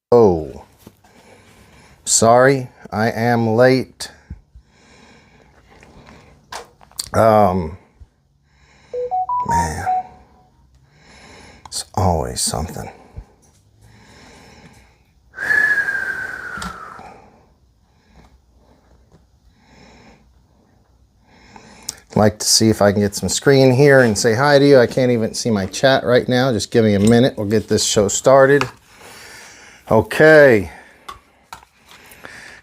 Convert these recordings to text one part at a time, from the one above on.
Oh, sorry, I am late. Man, it's always something. Like to see if I can get some screen here and say hi to you. I can't even see my chat right now. Just give me a minute. We'll get this show started. Okay.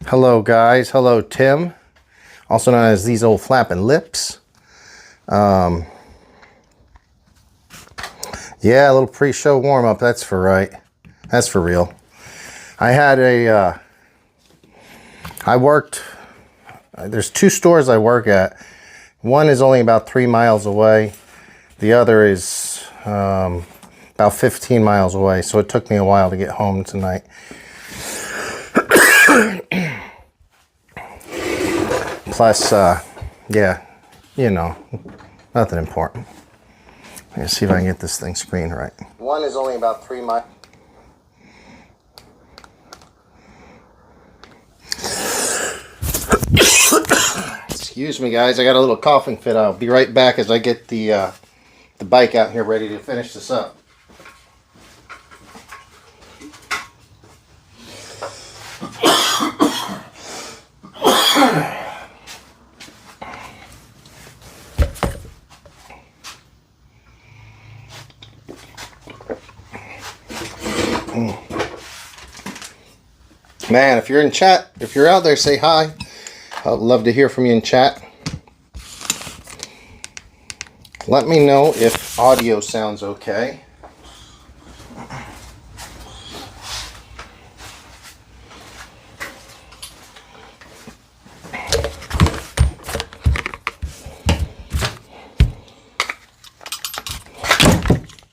Hello, guys. Hello, Tim. Also known as These Old Flapping Lips. Yeah, a little pre-show warm-up. That's for right. That's for real. I had a... I worked... There's two stores I work at. One is only about 3 miles away. The other is about 15 miles away. So it took me a while to get home tonight. Plus, yeah, you know, nothing important. Let's see if I can get this thing screened right. One is only about 3 miles. Excuse me, guys. I got a little coughing fit. I'll be right back as I get the bike out here ready to finish this up. Man, if you're in chat, if you're out there, say hi. I'd love to hear from you in chat. Let me know if audio sounds okay.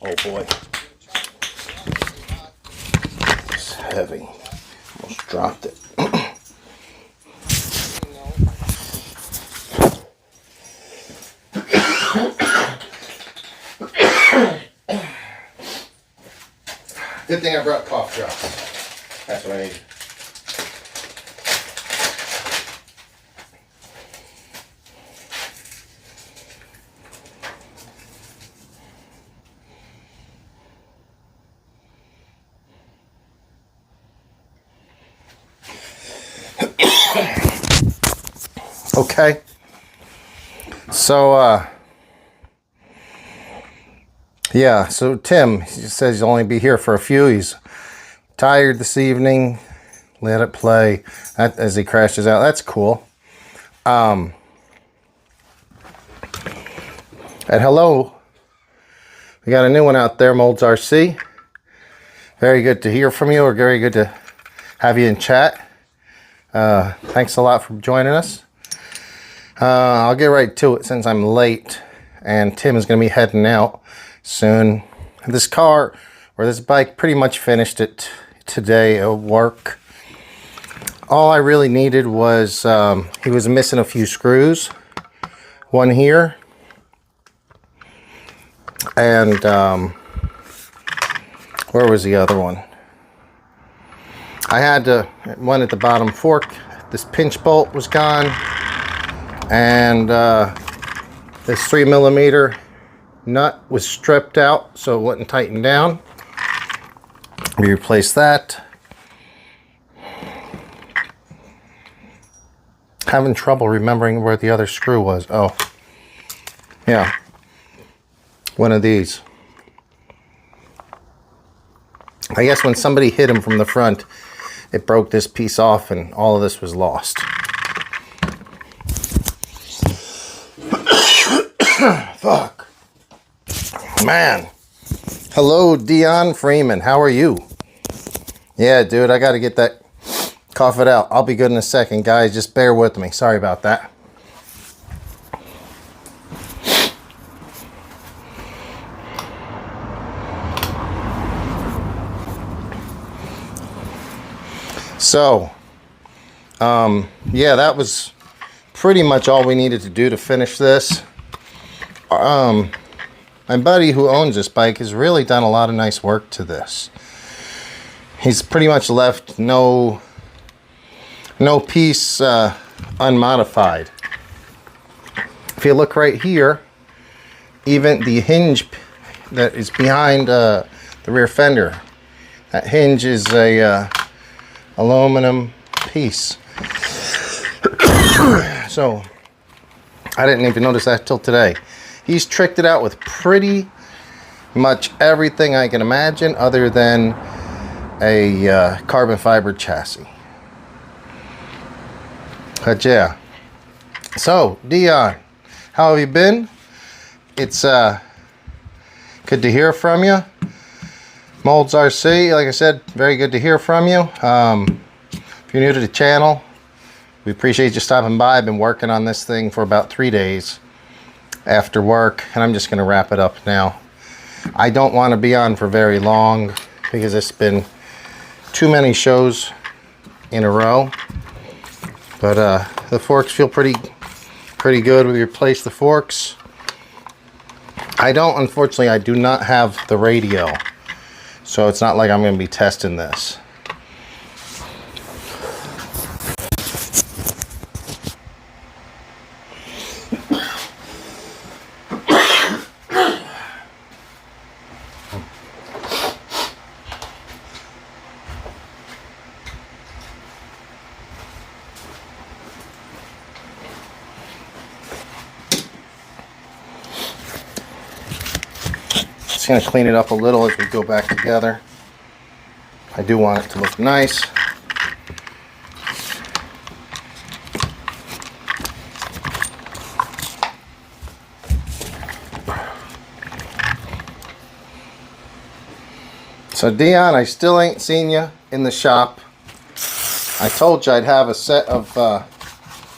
Oh boy. It's heavy. Almost dropped it. Good thing I brought cough drops. That's what I need. Okay. So, yeah, so Tim, he says he'll only be here for a few. He's tired this evening. Let it play as he crashes out. That's cool. And hello. We got a new one out there, Molds RC. Very good to hear from you, or very good to have you in chat. Thanks a lot for joining us. I'll get right to it since I'm late and Tim is going to be heading out soon. This car, or this bike, pretty much finished it today at work. All I really needed was, he was missing a few screws. One here. And, where was the other one? I had one at the bottom fork. This pinch bolt was gone. And this 3mm nut was stripped out so it wouldn't tighten down. We replaced that. Having trouble remembering where the other screw was. Oh, yeah, one of these. I guess when somebody hit him from the front, it broke this piece off and all of this was lost. Fuck. Man. Hello, Dion Freeman. How are you? Yeah, dude, I got to get that cough it out. I'll be good in a second, guys. Just bear with me. Sorry about that. So, yeah, that was pretty much all we needed to do to finish this. My buddy who owns this bike has really done a lot of nice work to this. he's pretty much left no piece unmodified. If you look right here, even the hinge that is behind the rear fender, that hinge is a aluminum piece. So I didn't even notice that till today. He's tricked it out with pretty much everything I can imagine, other than a carbon fiber chassis. But yeah. So Dion, how have you been? It's good to hear from you. Molds RC, like I said, very good to hear from you. If you're new to the channel, we appreciate you stopping by. I've been working on this thing for about 3 days after work, and I'm just going to wrap it up now. I don't want to be on for very long because it's been too many shows in a row. But the forks feel pretty good. We replaced the forks. Unfortunately, I do not have the radio, so it's not like I'm going to be testing this. Just going to clean it up a little as we go back together. I do want it to look nice. So Dion, I still ain't seen you in the shop. I told you I'd have a set of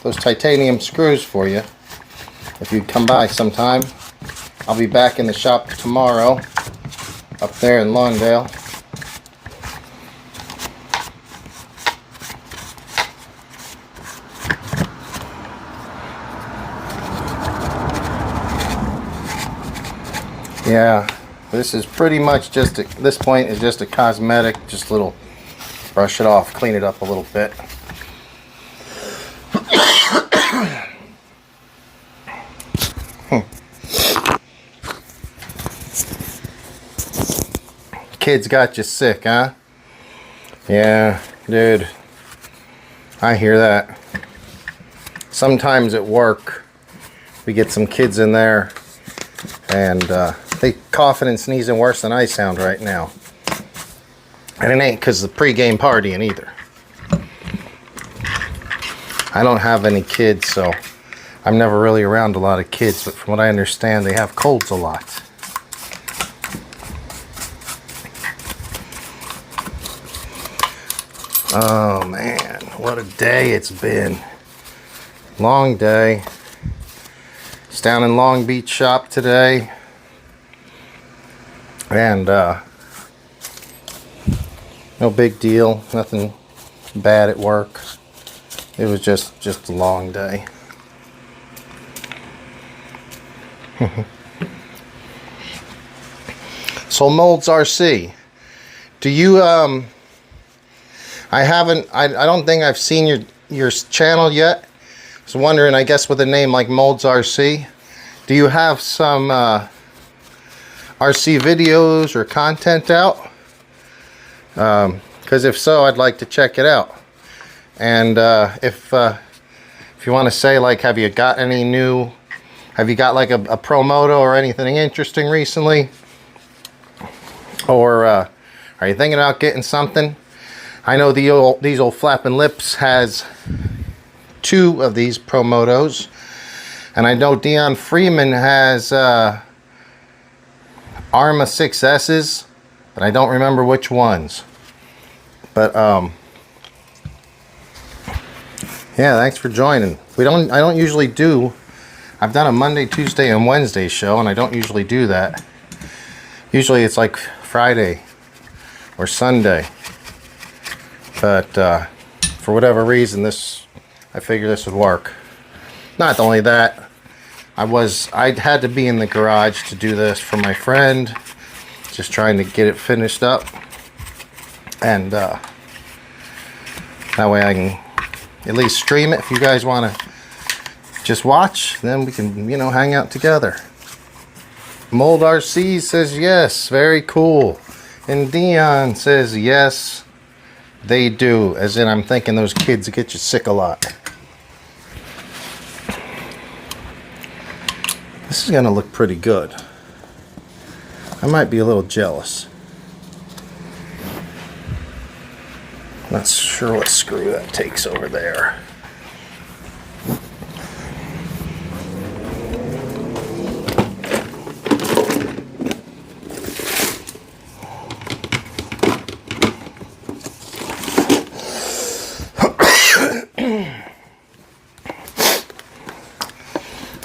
those titanium screws for you if you'd come by sometime. I'll be back in the shop tomorrow up there in Lawndale. Yeah, this is pretty much just at this point is just a cosmetic, just a little brush it off, clean it up a little bit. Kids got you sick, huh? Yeah, dude. I hear that. Sometimes at work, we get some kids in there, and they coughing and sneezing worse than I sound right now. And it ain't because of the pre-game partying either. I don't have any kids, so I'm never really around a lot of kids, but from what I understand, they have colds a lot. Oh man, what a day it's been. Long day. It's down in Long Beach shop today. And no big deal, nothing bad at work. It was just a long day. So Molds RC, do you I don't think I've seen your channel yet. I was wondering, I guess with a name like Molds RC, do you have some RC videos or content out? Because if so, I'd like to check it out. And if you want to say, like, have you got like a Promoto or anything interesting recently? Or are you thinking about getting something? I know these old Flappin' Lips has 2 of these Promotos, and I know Dion Freeman has Arrma 6S's, but I don't remember which ones. But yeah, thanks for joining. I don't usually do. I've done a Monday, Tuesday, and Wednesday show, and I don't usually do that. Usually it's like Friday or Sunday. But for whatever reason, I figured this would work. Not only that, I had to be in the garage to do this for my friend, just trying to get it finished up. and that way I can at least stream it. If you guys want to just watch, then we can, you know, hang out together. Mold RC says yes, very cool. And Dion says yes, they do. As in, I'm thinking those kids get you sick a lot. This is gonna look pretty good. I might be a little jealous. Not sure what screw that takes over there.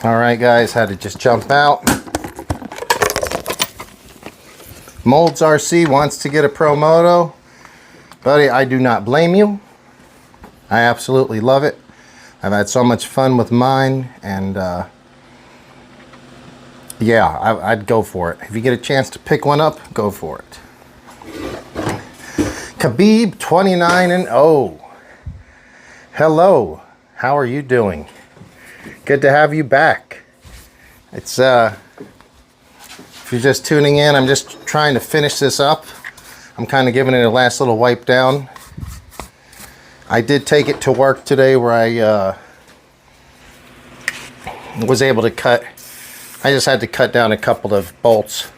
Alright guys, had to just jump out. Molds RC wants to get a Promoto. Buddy, I do not blame you. I absolutely love it. I've had so much fun with mine, and yeah, I'd go for it. If you get a chance to pick one up, go for it. Khabib 29-0. Hello, how are you doing? Good to have you back. It's if you're just tuning in, I'm just trying to finish this up. I'm kind of giving it a last little wipe down. I did take it to work today where I was able to cut. I just had to cut down a couple of bolts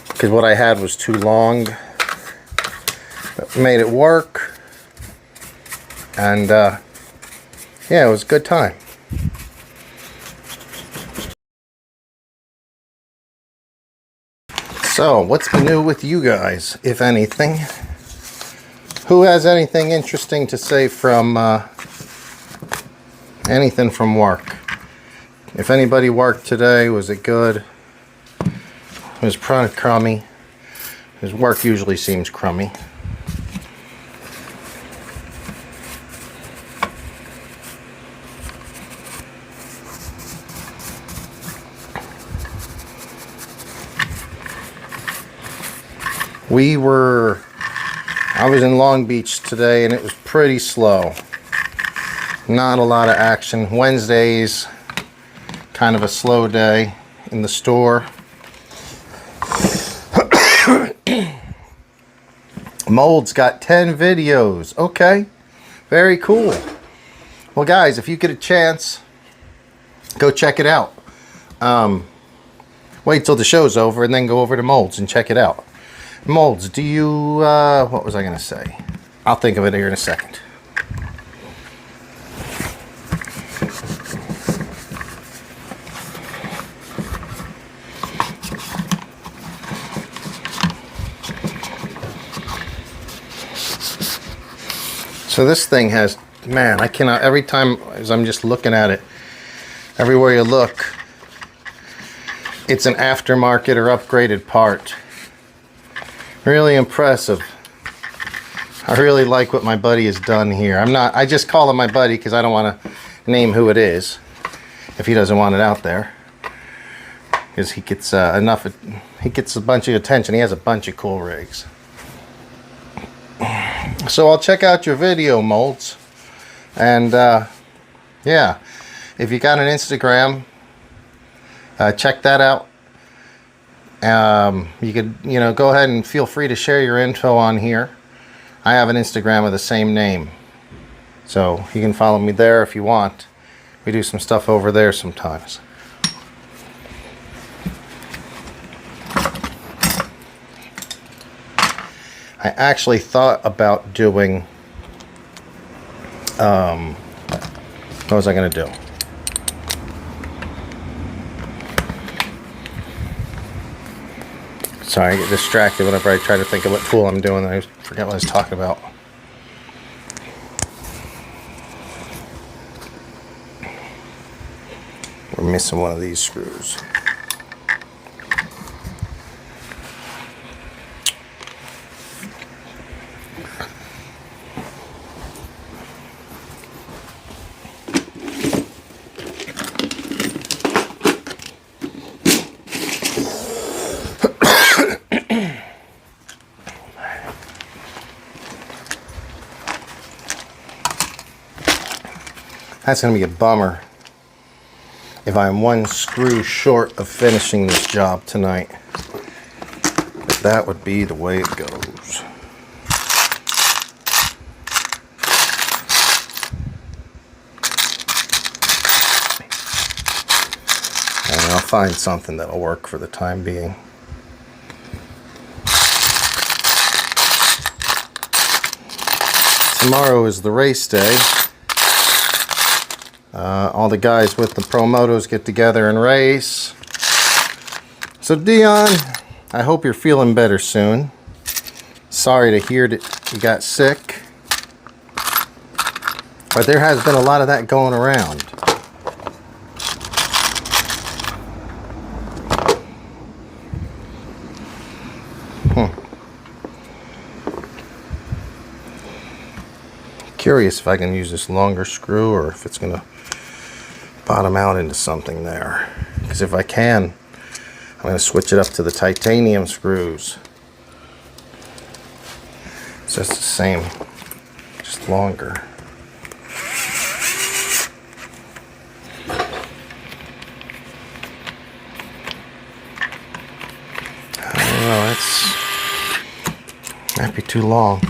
because what I had was too long. But made it work, and yeah, it was a good time. So, what's new with you guys, if anything? Who has anything interesting to say from anything from work? If anybody worked today, was it good? It was probably crummy. His work usually seems crummy. I was in Long Beach today and it was pretty slow. Not a lot of action. Wednesdays, kind of a slow day in the store. Mold's got 10 videos. Okay, very cool. Well guys, if you get a chance, go check it out. Wait till the show's over and then go over to Molds and check it out. Molds, do you, what was I going to say? I'll think of it here in a second. So this thing has, man, I cannot, every time as I'm just looking at it, everywhere you look, it's an aftermarket or upgraded part. Really impressive. I really like what my buddy has done here. I just call him my buddy because I don't want to name who it is if he doesn't want it out there. Because he gets he gets a bunch of attention. He has a bunch of cool rigs. So I'll check out your video, Molds. And yeah, if you got an Instagram, check that out. You could, you know, go ahead and feel free to share your info on here. I have an Instagram of the same name, so you can follow me there if you want. We do some stuff over there sometimes. I actually thought about doing what was I going to do? Sorry, I get distracted whenever I try to think of what tool I'm doing. I forget what I was talking about. We're missing one of these screws. That's going to be a bummer if I'm one screw short of finishing this job tonight. But that would be the way it goes. And I'll find something that'll work for the time being. Tomorrow is the race day. All the guys with the Promotos get together and race. So Dion, I hope you're feeling better soon. Sorry to hear that you got sick. But there has been a lot of that going around. Curious if I can use this longer screw or if it's going to bottom out into something there. Because if I can, I'm going to switch it up to the titanium screws. It's just the same, just longer. I don't know, might be too long.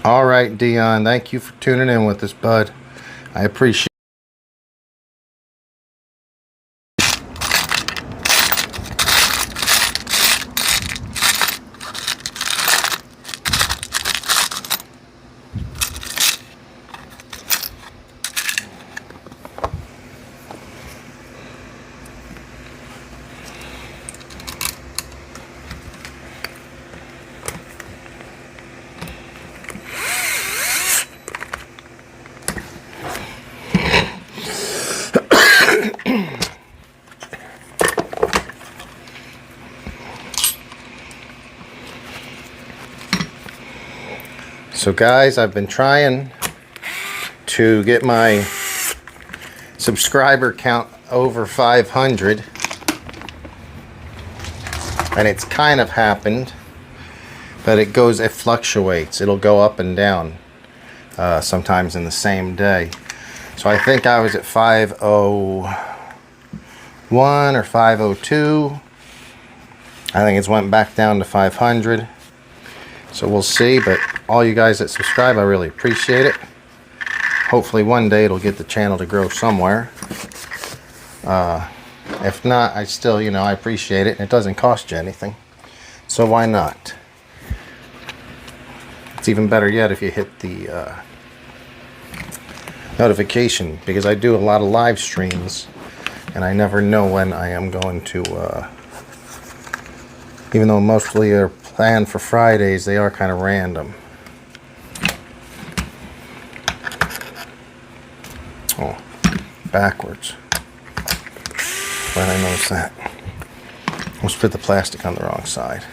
All right, Dion, thank you for tuning in with us, bud. I appreciate it. So guys, I've been trying to get my subscriber count over 500, and it's kind of happened, but it fluctuates. It'll go up and down sometimes in the same day. So I think I was at 501 or 502. I think it's went back down to 500. So we'll see, but all you guys that subscribe, I really appreciate it. Hopefully one day it'll get the channel to grow somewhere. If not, I still, I appreciate it. It doesn't cost you anything. So why not? It's even better yet if you hit the notification, because I do a lot of live streams and I never know when I am going to, even though mostly are planned for Fridays, they are kind of random. Oh, backwards. Glad I noticed that. Almost put the plastic on the wrong side.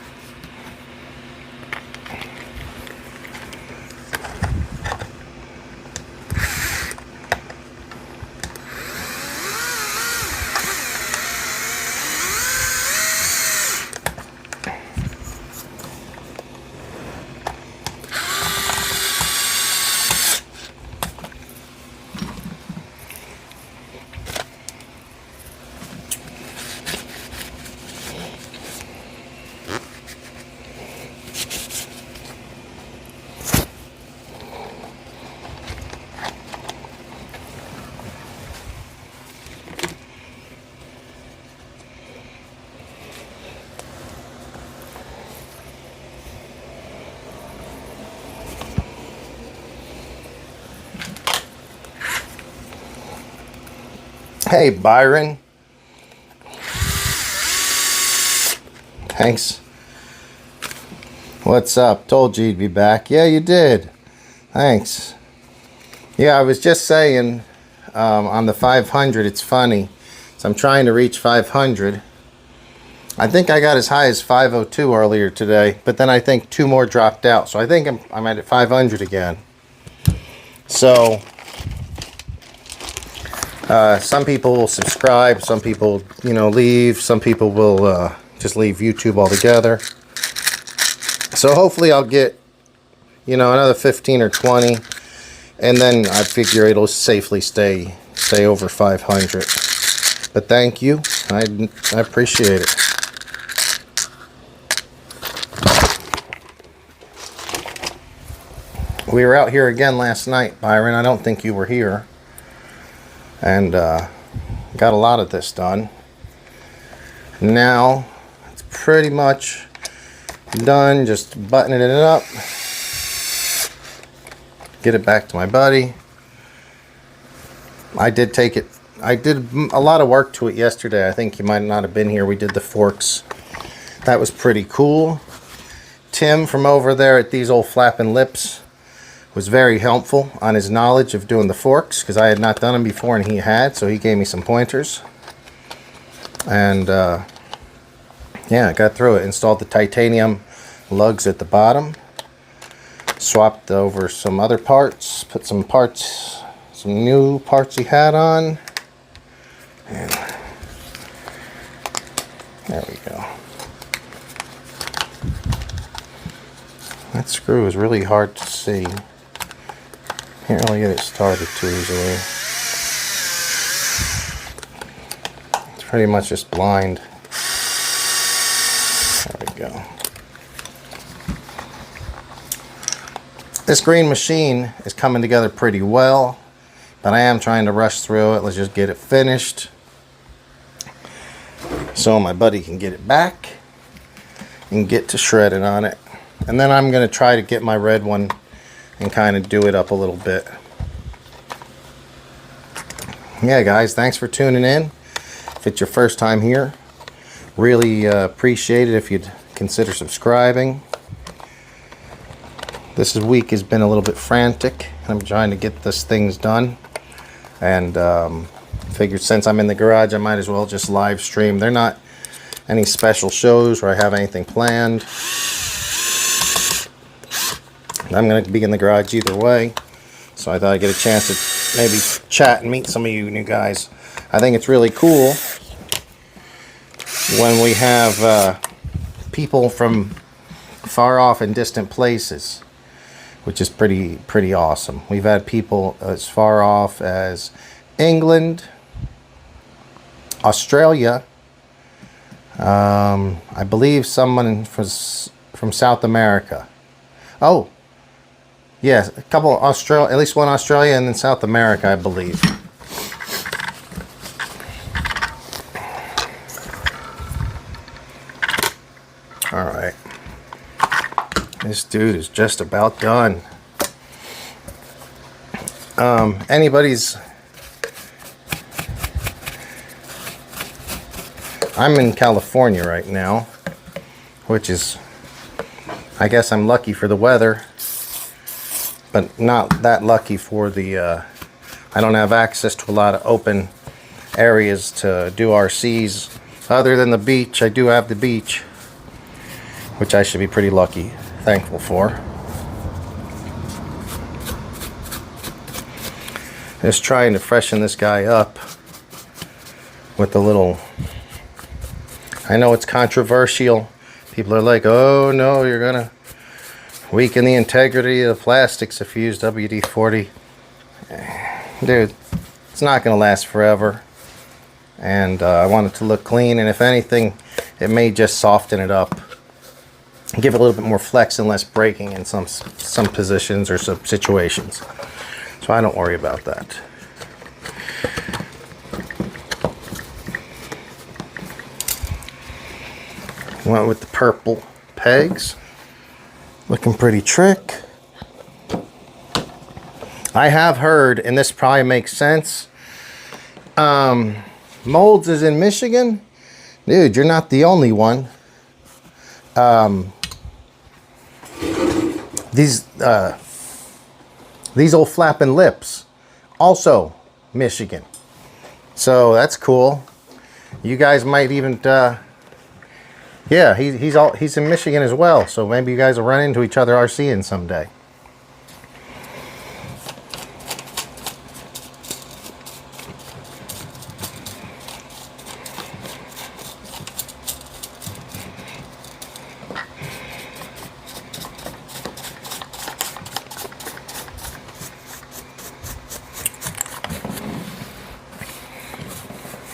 Hey, Byron. Thanks. What's up? Told you you'd be back. Yeah, you did. Thanks. Yeah, I was just saying on the 500, it's funny. So I'm trying to reach 500. I think I got as high as 502 earlier today, but then I think 2 more dropped out. So I think I'm at 500 again. So some people will subscribe, some people, leave, some people will just leave YouTube altogether. So hopefully I'll get, you know, another 15 or 20, and then I figure it'll safely stay over 500. But thank you. I appreciate it. We were out here again last night, Byron. I don't think you were here. And got a lot of this done. Now it's pretty much done. Just buttoning it up. Get it back to my buddy. I did a lot of work to it yesterday. I think you might not have been here. We did the forks. That was pretty cool. Tim from over there at These Old Flapping Lips was very helpful on his knowledge of doing the forks, because I had not done them before and he had, so he gave me some pointers. And yeah, I got through it. Installed the titanium lugs at the bottom. Swapped over some other parts. Put some new parts he had on. And there we go. That screw is really hard to see. Can't really get it started too easily. It's pretty much just blind. There we go. This green machine is coming together pretty well, but I am trying to rush through it. Let's just get it finished so my buddy can get it back and get to shredding on it. And then I'm going to try to get my red one and kind of do it up a little bit. Yeah, guys, thanks for tuning in. If it's your first time here, really appreciate it if you'd consider subscribing. This week has been a little bit frantic. I'm trying to get this things done, and figured since I'm in the garage I might as well just live stream. They're not any special shows where I have anything planned. I'm going to be in the garage either way, so I thought I'd get a chance to maybe chat and meet some of you new guys. I think it's really cool when we have people from far off and distant places, which is pretty awesome. We've had people as far off as England, Australia, I believe someone from South America. Oh, yes, a couple of at least one Australia, and then South America, I believe. All right. This dude is just about done. I'm in California right now, which is, I guess I'm lucky for the weather, but not that lucky for the, I don't have access to a lot of open areas to do RCs. Other than the beach, I do have the beach, which I should be pretty thankful for. Just trying to freshen this guy up with a little, I know it's controversial. People are like, oh no, you're gonna weaken the integrity of the plastics if you use WD-40. Dude, it's not gonna last forever. And I want it to look clean, and if anything, it may just soften it up. Give it a little bit more flex and less braking in some positions or some situations. So I don't worry about that. Went with the purple pegs. Looking pretty trick. I have heard, and this probably makes sense, Molds is in Michigan. Dude, you're not the only one. These Old Flapping Lips, also Michigan. So that's cool. You guys might even, yeah, he's in Michigan as well. So maybe you guys will run into each other RCing someday.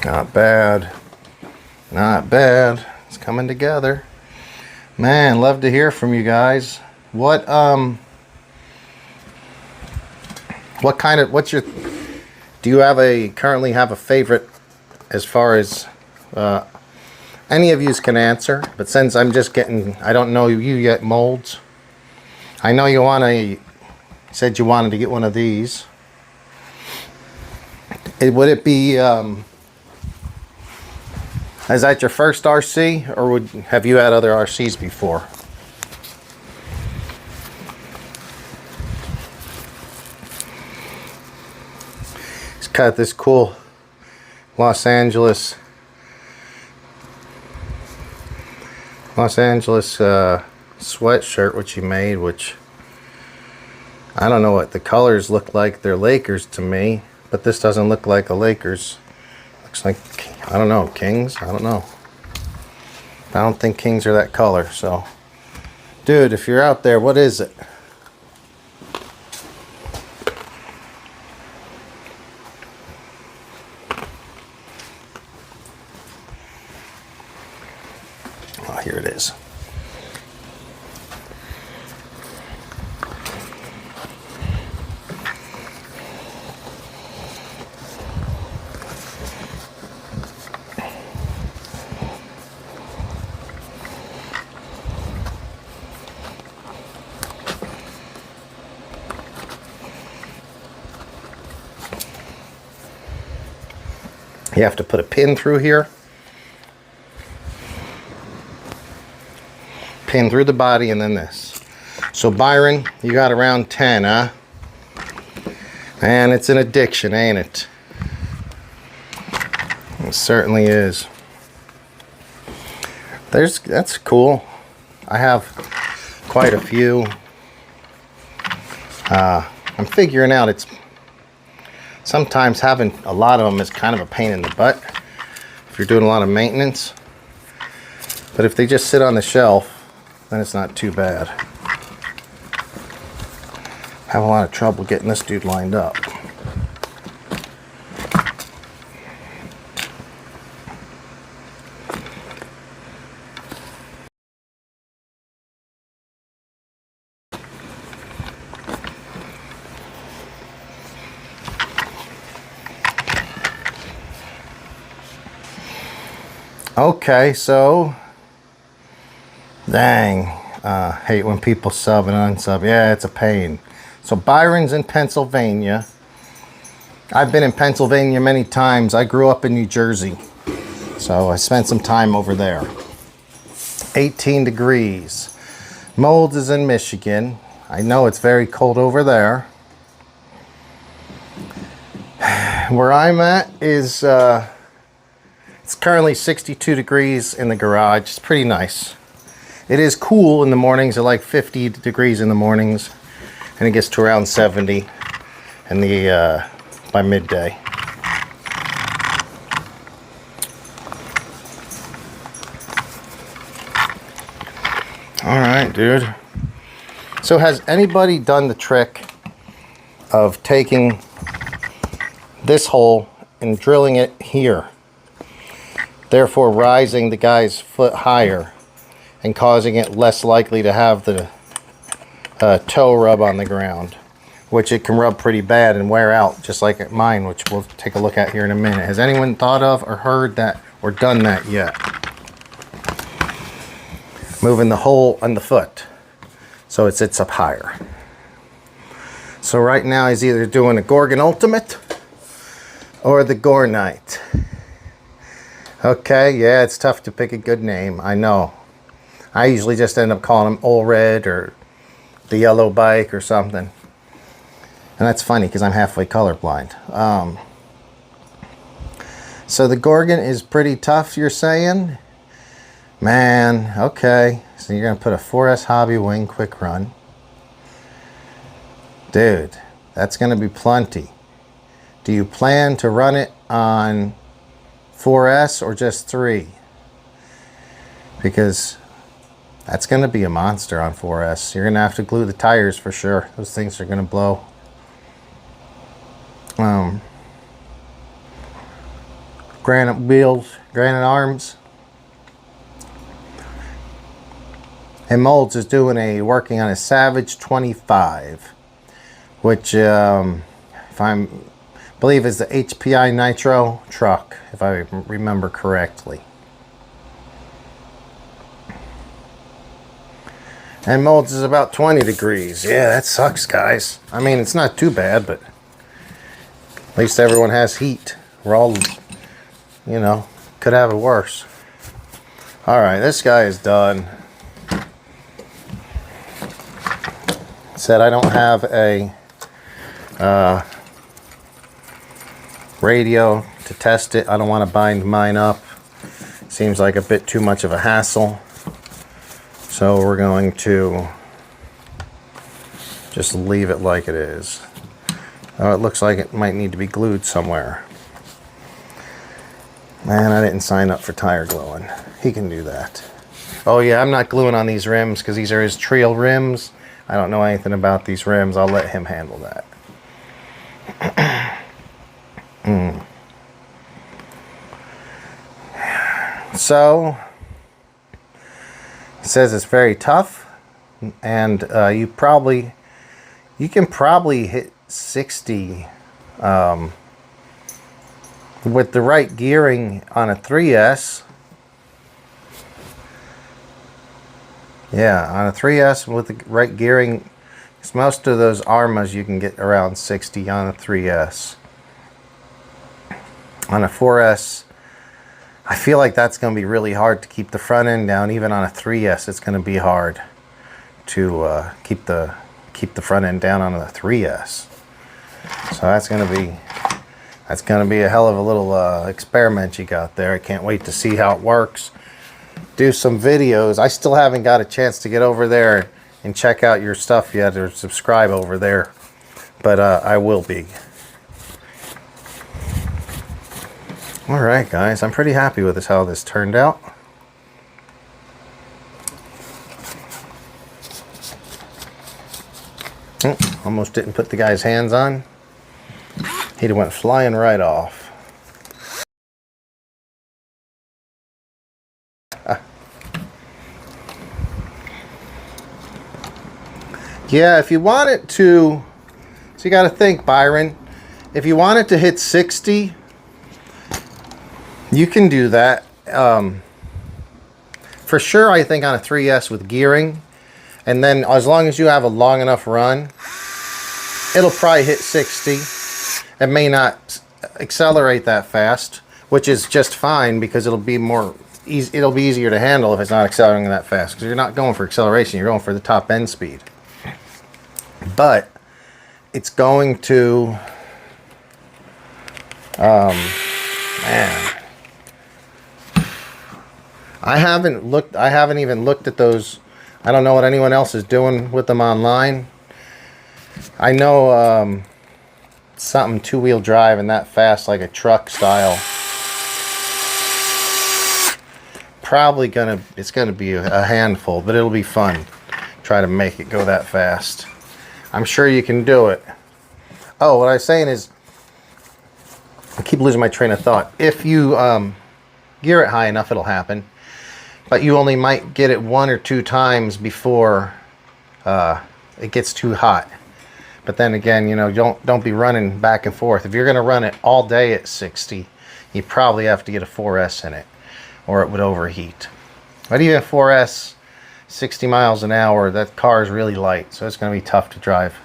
Not bad. Not bad. It's coming together. Man, love to hear from you guys. What's your, do you currently have a favorite as far as, any of yous can answer, but since I'm just I don't know you yet, molds. I know you said you wanted to get one of these. Would it be, is that your first RC, or have you had other RCs before? It's got this cool Los Angeles sweatshirt which he made, which I don't know what the colors look like. They're Lakers to me, but this doesn't look like a Lakers. Looks like, I don't know, Kings? I don't know. I don't think Kings are that color. So, dude, if you're out there, what is it? Oh, here it is. You have to put a pin through here. Pin through the body and then this. So Byron, you got around 10, huh? Man, it's an addiction, ain't it? It certainly is. That's cool. I have quite a few. I'm figuring out sometimes having a lot of them is kind of a pain in the butt if you're doing a lot of maintenance. But if they just sit on the shelf, then it's not too bad. I have a lot of trouble getting this dude lined up. Okay, so dang, hate when people sub and unsub. Yeah, it's a pain. So Byron's in Pennsylvania. I've been in Pennsylvania many times. I grew up in New Jersey, so I spent some time over there. 18 degrees. Molds is in Michigan. I know it's very cold over there. Where I'm at is it's currently 62 degrees in the garage. It's pretty nice. It is cool in the mornings at like 50 degrees in the mornings, and it gets to around 70 in the by midday. All right, dude. So has anybody done the trick of taking this hole and drilling it here, therefore rising the guy's foot higher and causing it less likely to have the toe rub on the ground, which it can rub pretty bad and wear out, just like mine, which we'll take a look at here in a minute. Has anyone thought of or heard that or done that yet? Moving the hole on the foot so it sits up higher. So right now he's either doing a Gorgon Ultimate or the Gornite. Okay, yeah, it's tough to pick a good name, I know. I usually just end up calling him Old Red or the Yellow Bike or something. And that's funny because I'm halfway colorblind. So the Gorgon is pretty tough, you're saying? Man, okay. So you're going to put a 4S Hobby Wing Quick Run. Dude, that's going to be plenty. Do you plan to run it on 4S or just 3? Because that's going to be a monster on 4S. You're going to have to glue the tires for sure. Those things are going to blow. granite wheels, granite arms. And Molds is working on a Savage 25, which if I believe is the HPI Nitro truck, if I remember correctly. And Molds is about 20 degrees. Yeah, that sucks, guys. I mean, it's not too bad, but at least everyone has heat. We're all, you know, could have it worse. All right, this guy is done. Said I don't have a radio to test it. I don't want to bind mine up. Seems like a bit too much of a hassle. So we're going to just leave it like it is. Oh, it looks like it might need to be glued somewhere. Man, I didn't sign up for tire gluing. He can do that. Oh yeah, I'm not gluing on these rims because these are his trail rims. I don't know anything about these rims. I'll let him handle that. So, it says it's very tough, and you can probably hit 60 with the right gearing on a 3S. Yeah, on a 3S with the right gearing, because most of those Arrmas you can get around 60 on a 3S. On a 4S, I feel like that's going to be really hard to keep the front end down. Even on a 3S, it's going to be hard to keep the front end down on a 3S. So that's going to be a hell of a little experiment you got there. I can't wait to see how it works. Do some videos. I still haven't got a chance to get over there and check out your stuff yet or subscribe over there, but I will be. All right, guys, I'm pretty happy with how this turned out. Almost didn't put the guy's hands on. He'd have went flying right off. Yeah, if you want it to, so you got to think, Byron, if you want it to hit 60, you can do that. For sure, I think on a 3S with gearing, and then as long as you have a long enough run, it'll probably hit 60. It may not accelerate that fast, which is just fine because it'll be easier to handle if it's not accelerating that fast, because you're not going for acceleration, you're going for the top end speed. But it's going to, man, I haven't even looked at those. I don't know what anyone else is doing with them online. I know something two-wheel drive and that fast, like a truck style. Probably it's gonna be a handful, but it'll be fun. Try to make it go that fast. I'm sure you can do it. Oh, what I was saying is, I keep losing my train of thought. If you gear it high enough, it'll happen. But you only might get it 1 or 2 times before it gets too hot. But then again, you know, don't be running back and forth. If you're going to run it all day at 60, you probably have to get a 4S in it, or it would overheat. But even 4S, 60 miles an hour, that car is really light, so it's going to be tough to drive.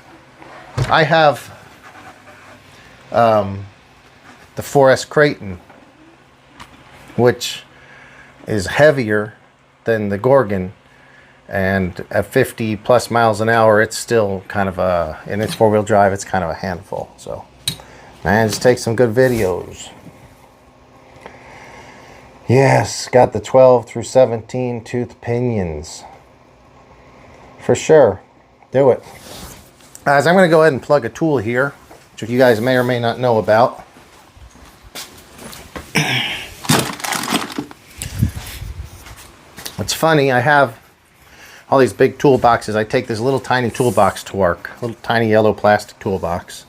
I have the 4S Creighton, which is heavier than the Gorgon, and at 50 plus miles an hour, it's still kind of in its 4-wheel drive, it's kind of a handful. So, man, just take some good videos. Yes, got the 12 through 17 tooth pinions. For sure. Do it. Guys, I'm going to go ahead and plug a tool here, which you guys may or may not know about. It's funny, I have all these big toolboxes. I take this little tiny toolbox to work. A little tiny yellow plastic toolbox.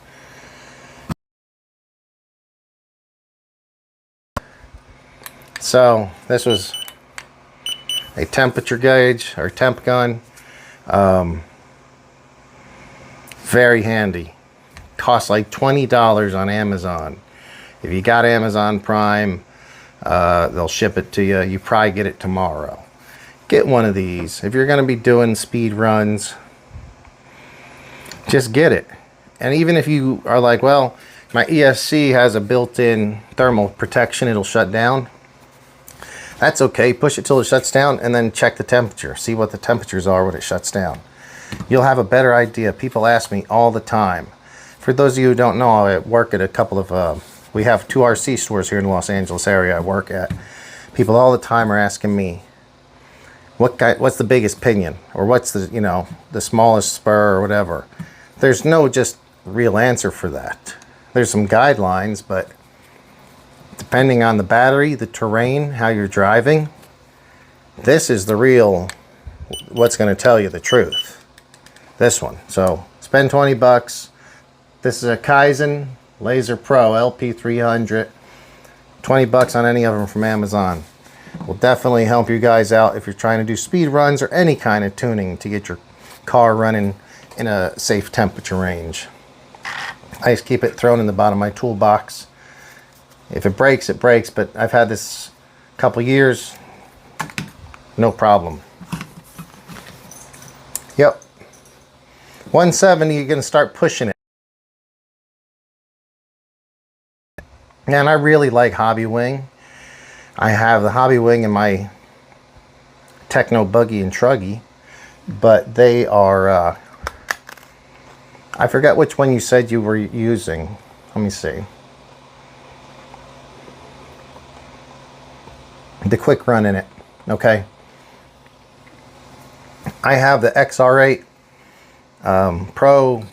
So this was a temperature gauge or temp gun. Very handy. Costs like $20 on Amazon. If you got Amazon Prime, they'll ship it to you. You probably get it tomorrow. Get one of these. If you're going to be doing speed runs, just get it. And even if you are like, well, my ESC has a built-in thermal protection, it'll shut down. That's okay. Push it till it shuts down and then check the temperature. See what the temperatures are when it shuts down. You'll have a better idea. People ask me all the time. For those of you who don't know, I work at a couple of, we have 2 RC stores here in the Los Angeles area I work at. People all the time are asking me, what's the biggest pinion? Or what's the, you know, the smallest spur or whatever. There's no just real answer for that. There's some guidelines, but depending on the battery, the terrain, how you're driving, this is the real, what's going to tell you the truth. This one. So spend 20 bucks. This is a Kaizen Laser Pro LP300. 20 bucks on any of them from Amazon. Will definitely help you guys out if you're trying to do speed runs or any kind of tuning to get your car running in a safe temperature range. I just keep it thrown in the bottom of my toolbox. If it breaks, it breaks, but I've had this a couple years, no problem. Yep. 170, you're going to start pushing it. And I really like Hobby Wing. I have the Hobby Wing in my Techno Buggy and Truggy, but they are, I forget which one you said you were using. Let me see. The quick run in it, okay? I have the XR8 Pro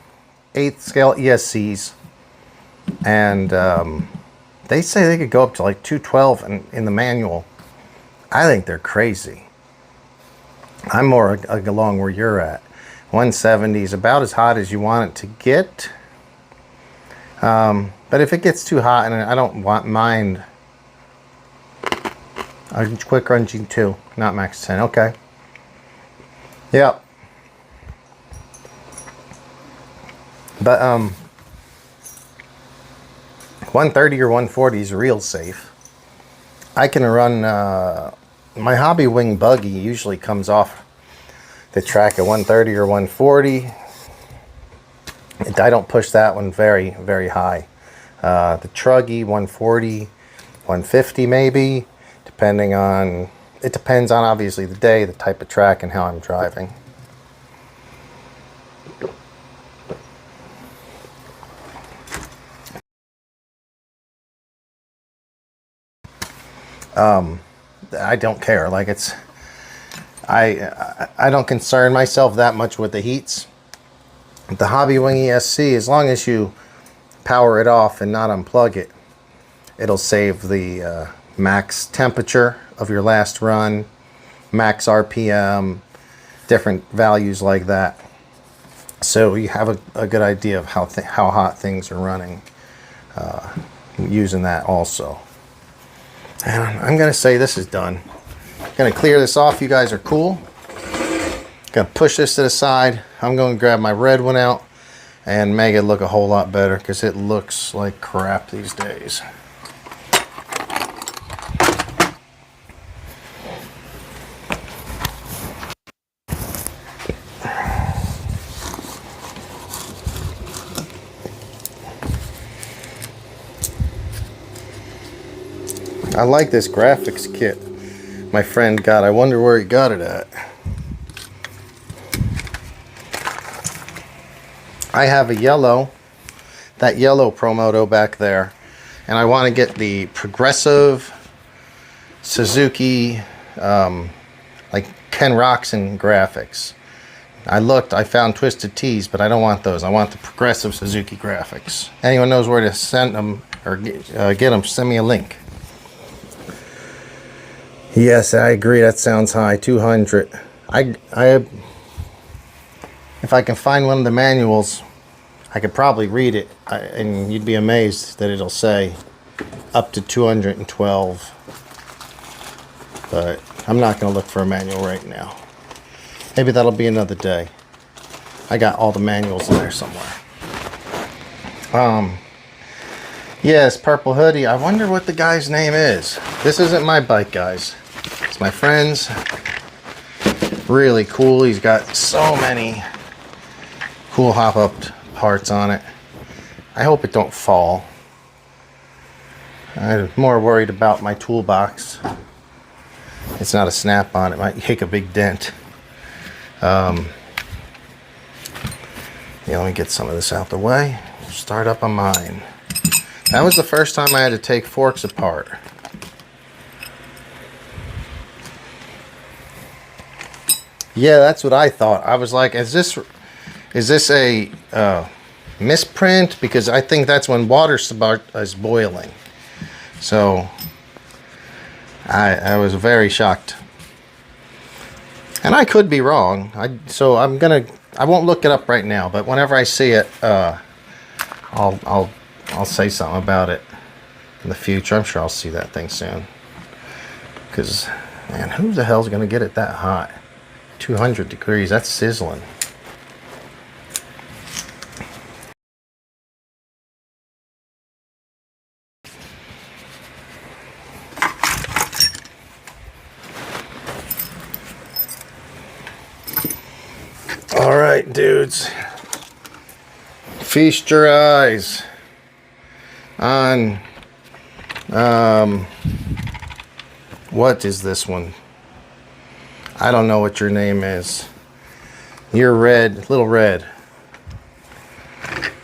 8th scale ESCs, and they say they could go up to like 212 in the manual. I think they're crazy. I'm more along where you're at. 170 is about as hot as you want it to get. But if it gets too hot, and I don't mind, quick run G2, not max 10. Okay. Yep. But 130 or 140 is real safe. I can run my Hobby Wing buggy usually comes off the track at 130 or 140. I don't push that one very, very high. The Truggy 140, 150 maybe, depending on, it depends on obviously the day, the type of track, and how I'm driving. I don't care. Like it's, I don't concern myself that much with the heats. The Hobby Wing ESC, as long as you power it off and not unplug it, it'll save the max temperature of your last run, max RPM, different values like that. So you have a good idea of how hot things are running using that also. And I'm going to say this is done. I'm going to clear this off. You guys are cool. Going to push this to the side. I'm going to grab my red one out and make it look a whole lot better because it looks like crap these days. I like this graphics kit my friend got. I wonder where he got it at. I have a yellow, that yellow Promoto back there, and I want to get the progressive Suzuki like Ken Roxon graphics. I looked, I found Twisted Tees, but I don't want those. I want the progressive Suzuki graphics. Anyone knows where to send them or get them, send me a link. Yes, I agree. That sounds high. 200. If I can find one of the manuals, I could probably read it, and you'd be amazed that it'll say up to 212. but I'm not going to look for a manual right now. Maybe that'll be another day. I got all the manuals in there somewhere. Yes, purple hoodie. I wonder what the guy's name is. This isn't my bike, guys. It's my friend's. Really cool. He's got so many cool hop-up parts on it. I hope it don't fall. I'm more worried about my toolbox. It's not a snap-on. It might take a big dent. Yeah, let me get some of this out the way. Start up on mine. That was the first time I had to take forks apart. Yeah, that's what I thought. I was like, is this a misprint? Because I think that's when water is boiling. So I was very shocked. And I could be wrong. I won't look it up right now, but whenever I see it, I'll say something about it in the future. I'm sure I'll see that thing soon. Because, man, who the hell's going to get it that hot? 200 degrees, that's sizzling. All right, dudes. Feast your eyes on what is this one? I don't know what your name is. You're Red, Little Red.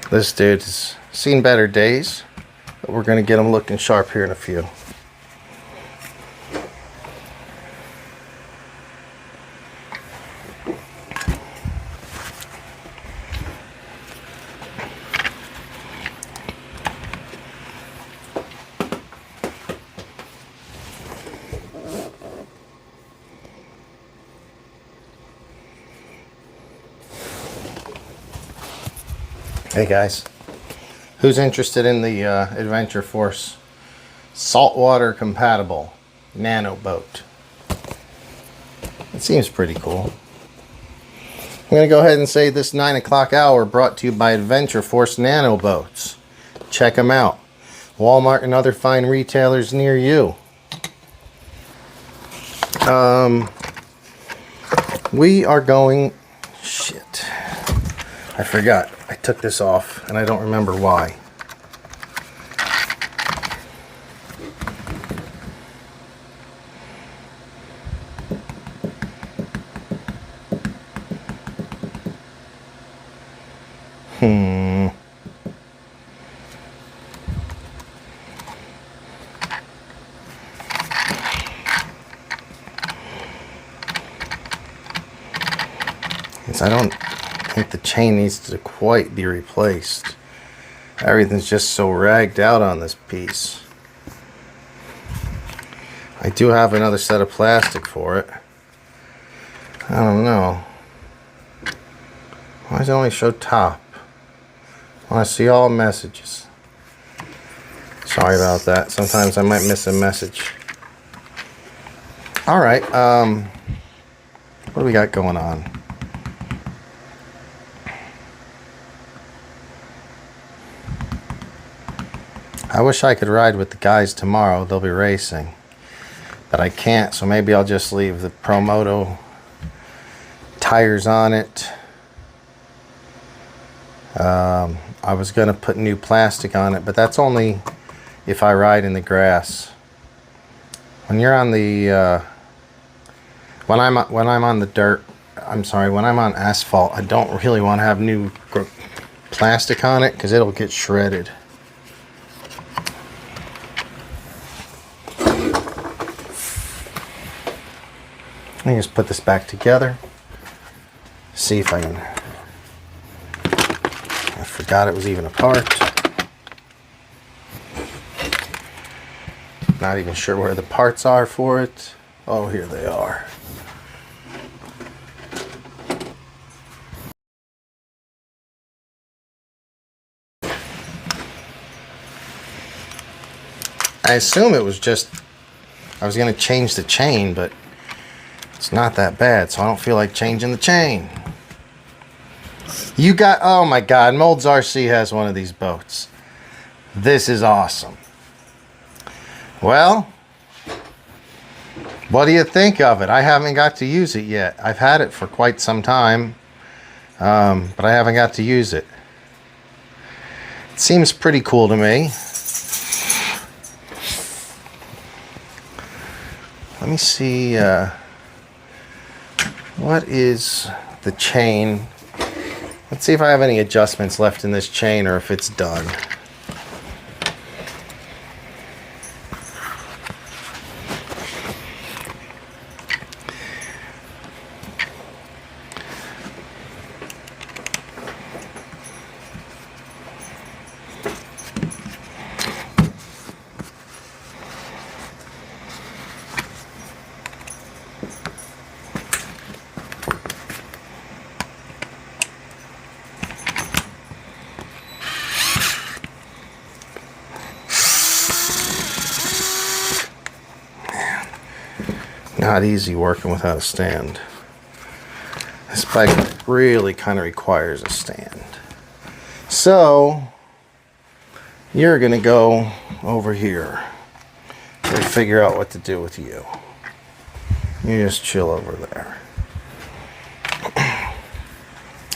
This dude's seen better days, but we're gonna get him looking sharp here in a few. Hey guys, who's interested in the Adventure Force saltwater compatible nano boat? It seems pretty cool. I'm going to go ahead and say this 9 o'clock hour brought to you by Adventure Force nano boats. Check them out. Walmart and other fine retailers near you. We are going... Shit. I forgot. I took this off and I don't remember why. I don't think the chain needs to quite be replaced. Everything's just so ragged out on this piece. I do have another set of plastic for it. I don't know. Why does it only show top? I want to see all messages. Sorry about that. Sometimes I might miss a message. Alright, what do we got going on? I wish I could ride with the guys tomorrow. They'll be racing. But I can't, so maybe I'll just leave the Promoto tires on it. I was going to put new plastic on it, but that's only if I ride in the grass. When you're on the... when I'm on the dirt... I'm sorry, when I'm on asphalt, I don't really want to have new plastic on it because it'll get shredded. Let me just put this back together. See if I can... I forgot it was even apart. Not even sure where the parts are for it. Oh, here they are. I assume it was just I was going to change the chain, but it's not that bad, so I don't feel like changing the chain. You got, oh my God, Molds RC has one of these boats. This is awesome. Well, what do you think of it? I haven't got to use it yet. I've had it for quite some time, but I haven't got to use it. It seems pretty cool to me. Let me see, what is the chain? Let's see if I have any adjustments left in this chain or if it's done. Not easy working without a stand. This bike really kind of requires a stand. So you're gonna go over here and figure out what to do with you. You just chill over there.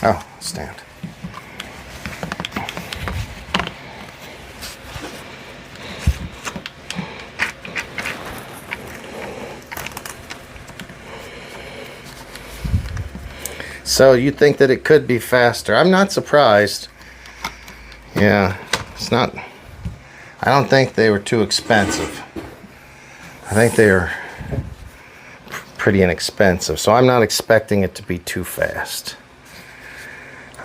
Oh, stand. So you think that it could be faster. I'm not surprised. Yeah, it's not. I don't think they were too expensive. I think they are pretty inexpensive. So I'm not expecting it to be too fast.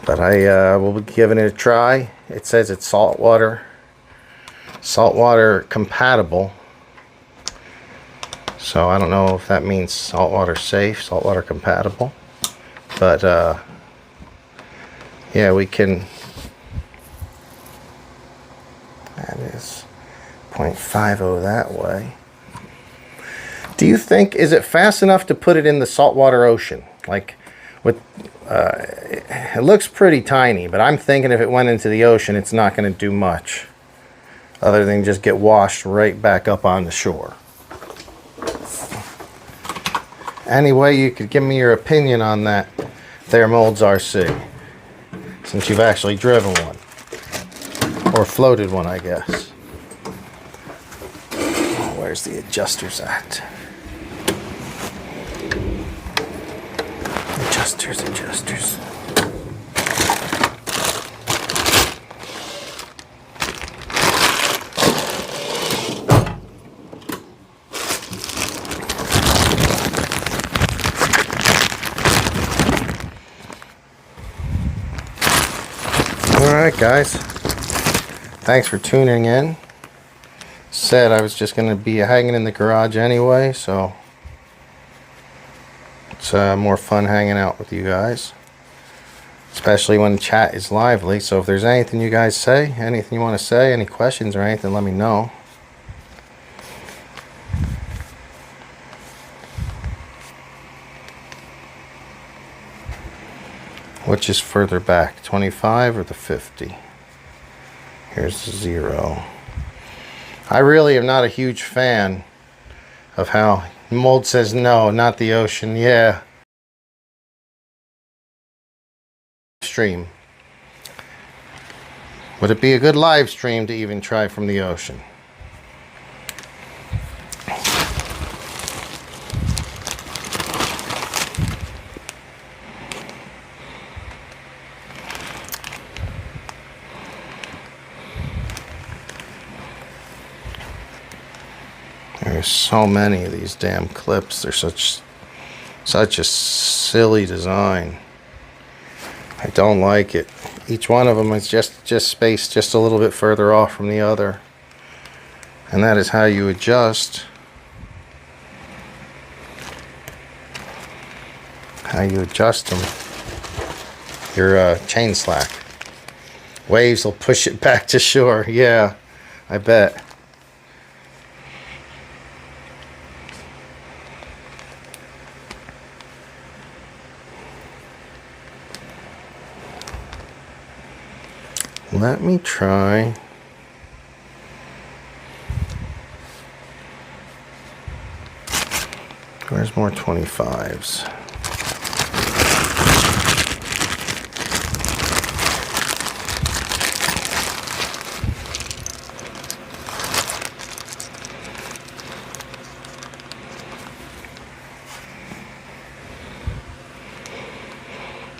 But I will be giving it a try. It says it's saltwater compatible. So I don't know if that means saltwater safe, saltwater compatible. But yeah, we can. That is 0.50 that way. Do you think, is it fast enough to put it in the saltwater ocean? Like, with it looks pretty tiny, but I'm thinking if it went into the ocean, it's not going to do much other than just get washed right back up on the shore. Anyway, you could give me your opinion on that there, Molds RC, since you've actually driven one or floated one, I guess. Oh, where's the adjusters at? Adjusters. Alright guys, thanks for tuning in. Said I was just going to be hanging in the garage anyway, so it's more fun hanging out with you guys, especially when the chat is lively. So if there's anything you guys say, anything you want to say, any questions or anything, let me know. Which is further back, 25 or the 50? Here's the 0. I really am not a huge fan of how Mold says no, not the ocean. Yeah. Stream. Would it be a good live stream to even try from the ocean? There's so many of these damn clips. They're such a silly design. I don't like it. Each one of them is just spaced just a little bit further off from the other. And that is how you adjust. How you adjust them. Your chain slack. Waves will push it back to shore. Yeah, I bet. Let me try. Where's more 25s?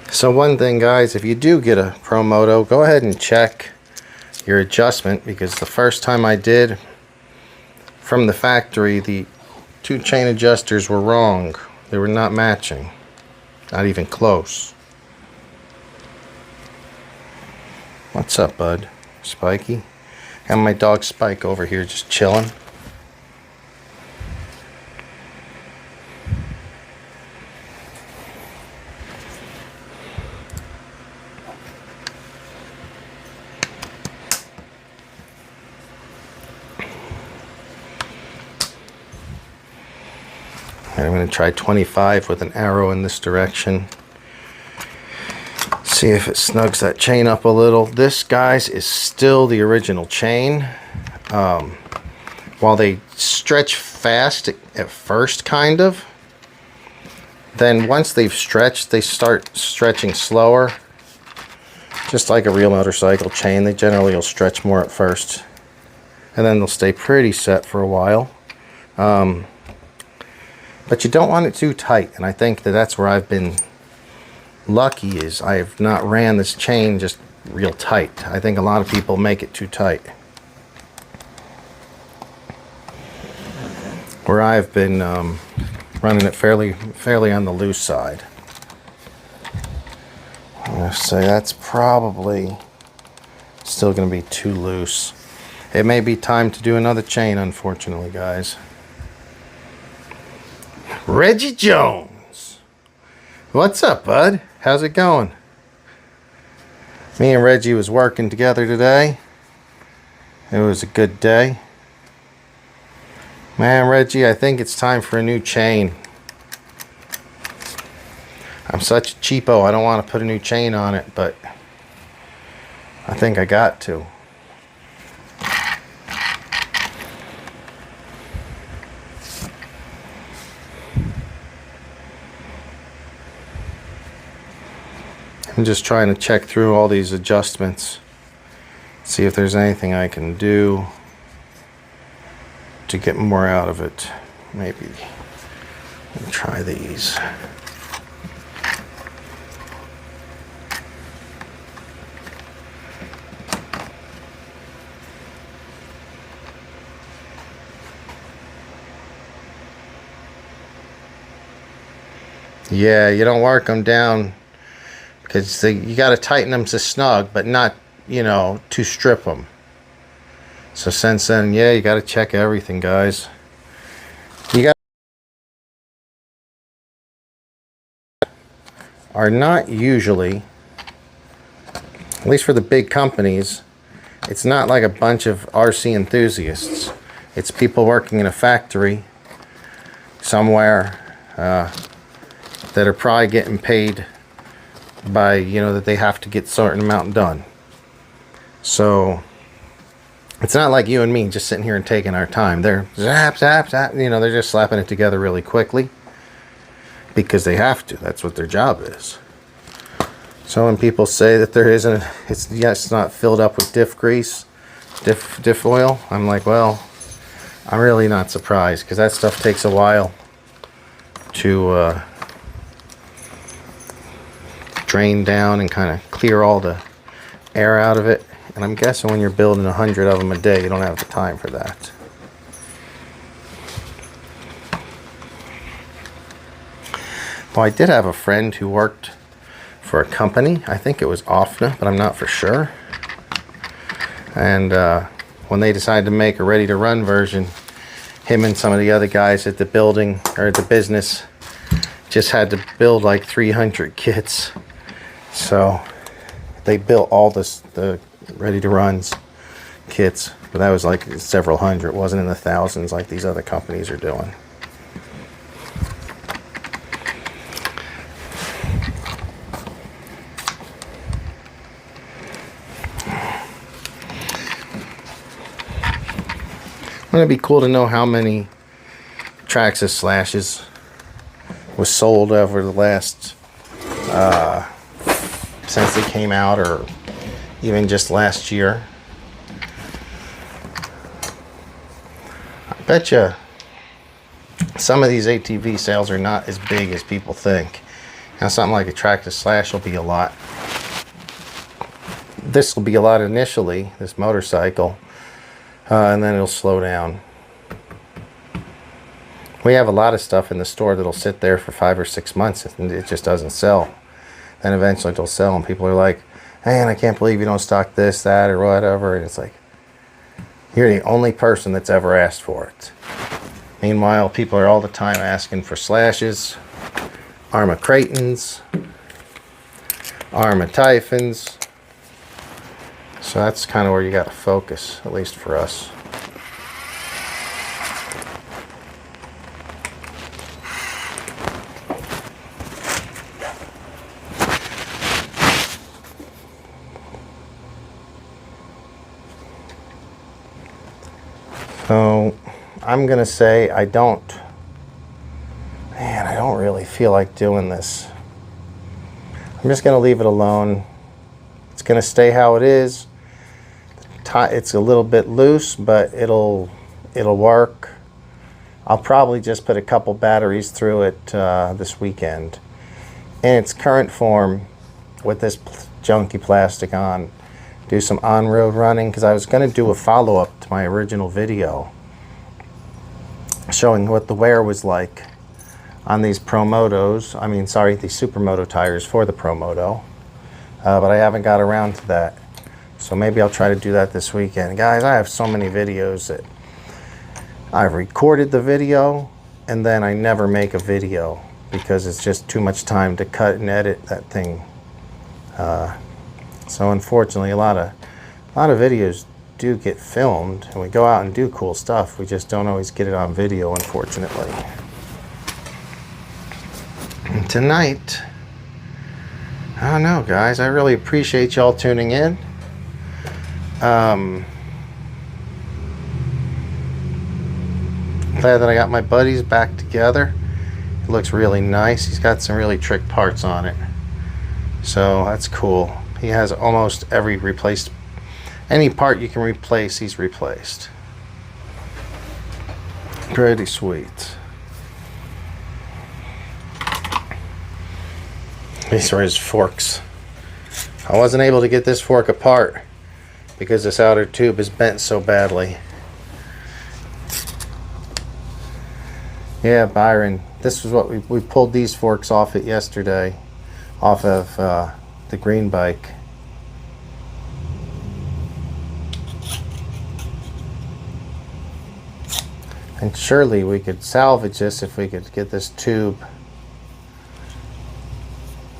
So one thing, guys, if you do get a Promoto, go ahead and check your adjustment, because the first time I did from the factory, the 2 chain adjusters were wrong. They were not matching, not even close. What's up, bud? Spiky? And my dog Spike over here just chilling. I'm going to try 25 with an arrow in this direction. See if it snugs that chain up a little. This, guys, is still the original chain. While they stretch fast at first, kind of, then once they've stretched, they start stretching slower. Just like a real motorcycle chain, they generally will stretch more at first, and then they'll stay pretty set for a while. But you don't want it too tight, and I think that that's where I've been lucky, is I have not ran this chain just real tight. I think a lot of people make it too tight. Where I've been running it fairly on the loose side. I'm going to say that's probably still going to be too loose. It may be time to do another chain, unfortunately, guys. Reggie Jones, what's up, bud? How's it going? Me and Reggie was working together today. It was a good day. Man, Reggie, I think it's time for a new chain. I'm such a cheapo, I don't want to put a new chain on it, but I think I got to. I'm just trying to check through all these adjustments, see if there's anything I can do to get more out of it. Maybe let me try these. Yeah, you don't work them down, because you got to tighten them to snug, but not, you know, to strip them. So since then, yeah, you got to check everything, guys. You got are not usually, at least for the big companies, it's not like a bunch of RC enthusiasts. It's people working in a factory somewhere that are probably getting paid by, you know, that they have to get a certain amount done. So it's not like you and me just sitting here and taking our time. They're zap, zap, zap, you know, they're just slapping it together really quickly because they have to. That's what their job is. So when people say that there isn't, it's not filled up with diff grease, diff oil, I'm like, well, I'm really not surprised, because that stuff takes a while to drain down and kind of clear all the air out of it. And I'm guessing when you're building 100 of them a day, you don't have the time for that. Well, I did have a friend who worked for a company. I think it was OFNA, but I'm not for sure. And when they decided to make a ready-to-run version, him and some of the other guys at the building, or at the business, just had to build like 300 kits. So they built all the ready-to-runs kits, but that was like several hundred. It wasn't in the thousands like these other companies are doing. It'd be cool to know how many Traxxas slashes was sold over the last since they came out, or even just last year. I bet you some of these ATV sales are not as big as people think. Now, something like a Traxxas slash will be a lot. This will be a lot initially, this motorcycle, and then it'll slow down. We have a lot of stuff in the store that'll sit there for 5 or 6 months and it just doesn't sell. Then eventually it'll sell, and people are like, man, I can't believe you don't stock this, that, or whatever. And it's like, you're the only person that's ever asked for it. Meanwhile, people are all the time asking for slashes, Arrma Cratons, Arrma Typhons. So that's kind of where you got to focus, at least for us. So I'm going to say I don't really feel like doing this. I'm just going to leave it alone. It's going to stay how it is. It's a little bit loose, but it'll work. I'll probably just put a couple batteries through it this weekend. In its current form, with this junky plastic on, do some on-road running, because I was going to do a follow-up to my original video showing what the wear was like on these Promotos. I mean, sorry, the Supermoto tires for the Promoto, but I haven't got around to that. So maybe I'll try to do that this weekend. Guys, I have so many videos that I've recorded the video and then I never make a video because it's just too much time to cut and edit that thing. So unfortunately, a lot of videos do get filmed, and we go out and do cool stuff. We just don't always get it on video, unfortunately. And tonight, I don't know, guys. I really appreciate y'all tuning in. Glad that I got my buddies back together. It looks really nice. He's got some really trick parts on it, so that's cool. He has almost every replaced, any part you can replace, he's replaced. Pretty sweet. These are his forks. I wasn't able to get this fork apart because this outer tube is bent so badly. Yeah, Byron, this was what we pulled these forks off it yesterday, off of the green bike. And surely we could salvage this if we could get this tube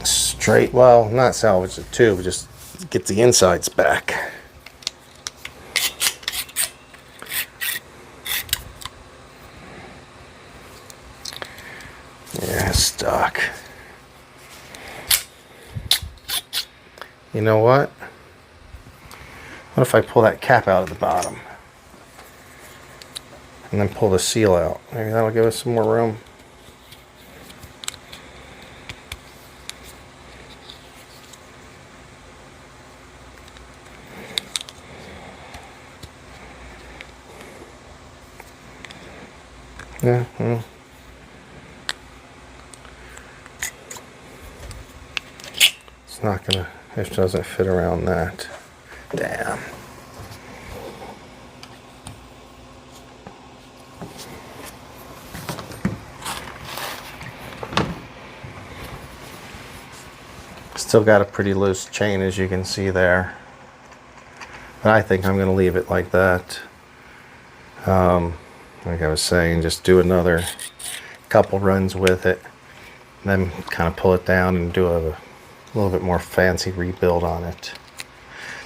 straight. Well, not salvage the tube, just get the insides back. Yeah, stuck. You know what? What if I pull that cap out at the bottom and then pull the seal out? Maybe that'll give us some more room. Yeah, well. It's not gonna, it doesn't fit around that. Damn. Still got a pretty loose chain, as you can see there. But I think I'm going to leave it like that. Like I was saying, just do another couple runs with it. And then kind of pull it down and do a little bit more fancy rebuild on it.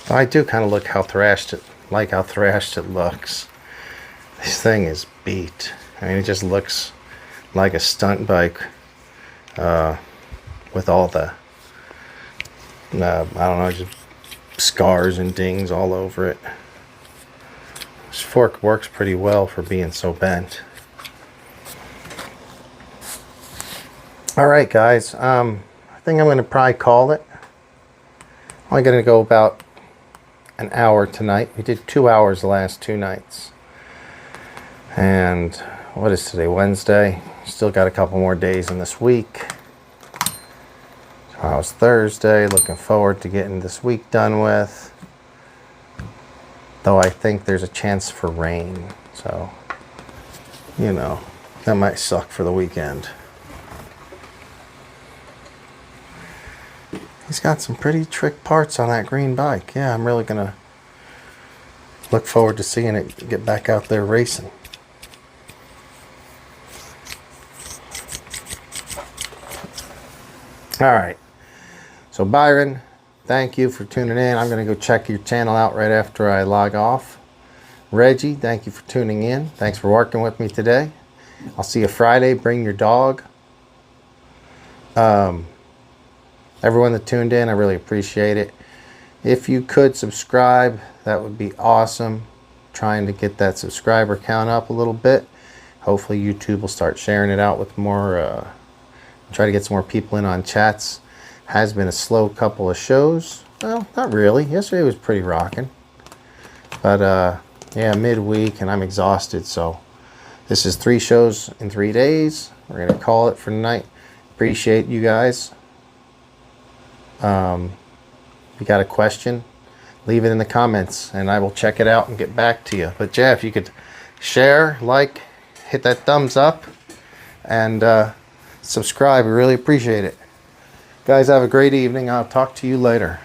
But I do kind of like how thrashed it looks. This thing is beat. I mean, it just looks like a stunt bike with all the I don't know, just scars and dings all over it. It's fork works pretty well for being so bent. All right, guys. I think I'm going to probably call it. Only going to go about an hour tonight. We did 2 hours the last 2 nights. And what is today? Wednesday. Still got a couple more days in this week. Tomorrow's Thursday. Looking forward to getting this week done with. Though I think there's a chance for rain. So, you know, that might suck for the weekend. He's got some pretty trick parts on that green bike. Yeah, I'm really going to look forward to seeing it get back out there racing. All right. So Byron, thank you for tuning in. I'm going to go check your channel out right after I log off. Reggie, thank you for tuning in. Thanks for working with me today. I'll see you Friday. Bring your dog. Everyone that tuned in, I really appreciate it. If you could subscribe, that would be awesome. Trying to get that subscriber count up a little bit. Hopefully YouTube will start sharing it out with more, try to get some more people in on chats. Has been a slow couple of shows. Well, not really. Yesterday was pretty rocking. But yeah, midweek and I'm exhausted. So this is 3 shows in 3 days. We're going to call it for tonight. Appreciate you guys. If you got a question, leave it in the comments and I will check it out and get back to you. But yeah, if you could share, like, hit that thumbs up, and subscribe, we really appreciate it. Guys, have a great evening. I'll talk to you later.